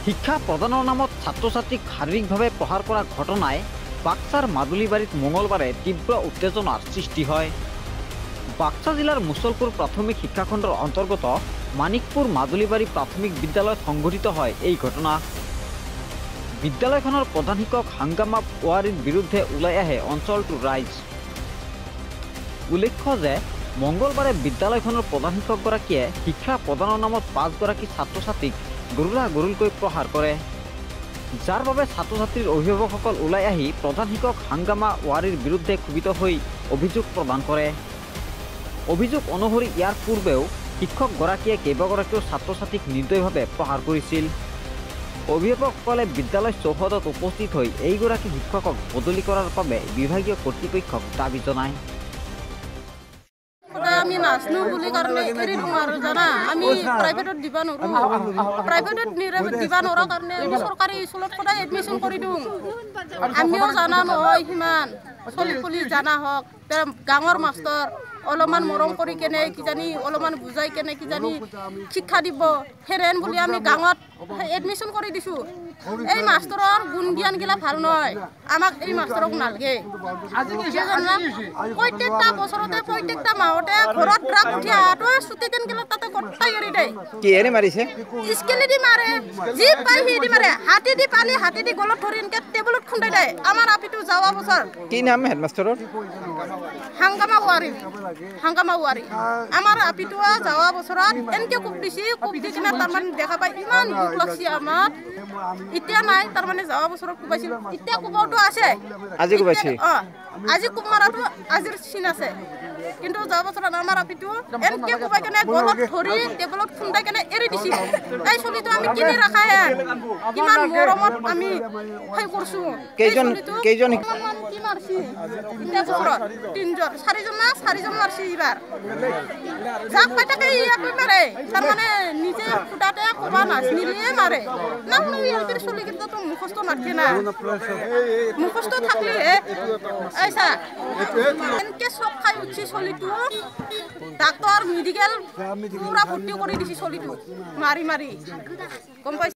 শিক্ষা প্ৰদানৰ নামত ছাত্ৰ ছাত্ৰীক শাৰীৰিকভাৱে প্ৰহাৰ কৰা ঘটনাই বাক্সাৰ মাদুলিবাৰীত মঙলবাৰে তীব্ৰ উত্তেজনাৰ সৃষ্টি হয়। বাক্সা জিলাৰ মুছলপুৰ প্ৰাথমিক শিক্ষাখণ্ডৰ অন্তৰ্গত মানিকপুৰ মাদুলিবাৰী প্ৰাথমিক বিদ্যালয়ত সংঘটিত হয় এই ঘটনা। বিদ্যালয়খনৰ প্ৰধান শিক্ষক হাংগামা ৱাৰীৰ বিৰুদ্ধে ওলাই আহে অঞ্চলটোৰ ৰাইজ। উল্লেখ্য যে মঙলবাৰে বিদ্যালয়খনৰ প্ৰধান শিক্ষকগৰাকীয়ে শিক্ষা প্ৰদানৰ নামত 5 গৰাকী ছাত্ৰ ছাত্ৰীক গৰুলকৈ প্ৰহাৰ কৰে, যাৰ বাবে ছাত্ৰ ছাত্ৰীৰ অভিভাৱকসকল ওলাই আহি প্ৰধান শিক্ষক হাংগামা ৱাৰীৰ বিৰুদ্ধে ক্ষোভিত হৈ অভিযোগ প্ৰদান কৰে। অভিযোগ অনুসৰি ইয়াৰ পূৰ্বেও শিক্ষকগৰাকীয়ে কেইবাগৰাকীও ছাত্ৰ ছাত্ৰীক নিৰ্দয়ভাৱে প্ৰহাৰ কৰিছিল। অভিভাৱকসকলে বিদ্যালয় চৌহদত উপস্থিত হৈ এইগৰাকী শিক্ষকক বদলি কৰাৰ বাবে বিভাগীয় কৰ্তৃপক্ষক দাবী জনায়। আমি নাচনো বুলি কাৰণে এৰি দিওঁ আৰু জানা আমি প্ৰাইভেটত দিব নোৱাৰোঁ। প্ৰাইভেটত দিব নোৱাৰাৰ কাৰণে আমি চৰকাৰী স্কুলত সদায় এডমিশ্যন কৰি দিওঁ। আমিও জানা নহয় সিমান চলি পুলি জানা হওক গাঁৱৰ মাষ্টৰ অলপমান মৰম কৰি কেনে কিজানি অলপমান বুজাই কেনে কিজানি শিক্ষা দিব হেৰেন বুলি আমি গাঁৱত এডমিশ্যন কৰি দিছোঁ। এই মাষ্টৰৰ গুণ জ্ঞানগিলা ভাল নহয়, আমাক এই মাষ্টৰক নালাগে। প্ৰত্যেকটা বছৰতে প্ৰত্যেকটা মাহতে ঘৰত ৰাগ উঠি অহাটো ছুটি দিনগিলা তাতে গোটাই এৰি দিয়ে। কিহেৰে মাৰিছে? স্কেলেদি মাৰে, যি পাই সিদি মাৰে, হাতী দি পালি হাতী দি গলত ধৰি এনেকৈ টেবুলত খুন্দাই দিয়ে। আমাৰ আপিটো যোৱা বছৰ কি নাম হেডমাষ্টাৰৰ? হাংগামা ৱাৰী। আমাৰ আপিটো যোৱা বছৰত এনেকৈ কোব দিছে, কোব দি কিনে তাৰমানে দেখা পাই ইমান দুখ লাগছে আমাৰ। এতিয়া নাই তাৰমানে যোৱা বছৰত কোবাইছিল, এতিয়া কোবাওটো আছে। আজি কোবাইছে? আজি কোব মাৰাটো আজিৰ চিন আছে, কিন্তু যোৱা বছৰত আমাৰ আপিটো এনেকৈ কোবাই কেনে গলত ধৰি টেবুলত খুন্দাই কেনে এৰি দিছিল। এই চলিটো আমি কিনি ৰাখাই কিমান মৰমত আমি সেই কৰিছোঁ। কেইজন কি মাৰছি এতিয়া বছৰত 3জন 4জন মাৰছি এইবাৰ। যাক পাই থাকে ইয়াকে মাৰে, তাৰমানে নিজে ফুটাতে ক'বা নাচনিলিয়ে মাৰে। নামনো ইয়াৰ চলি কিন্তু মুখস্থ নাথাকে না, মুখস্থ থাকিলে এইছা এনেকৈ চব খাই উঠছি চলিটো। ডাক্তৰ মেডিকেল পুৰা ভৰ্তি কৰি দিছে চলিটো মাৰি গম পাইছে।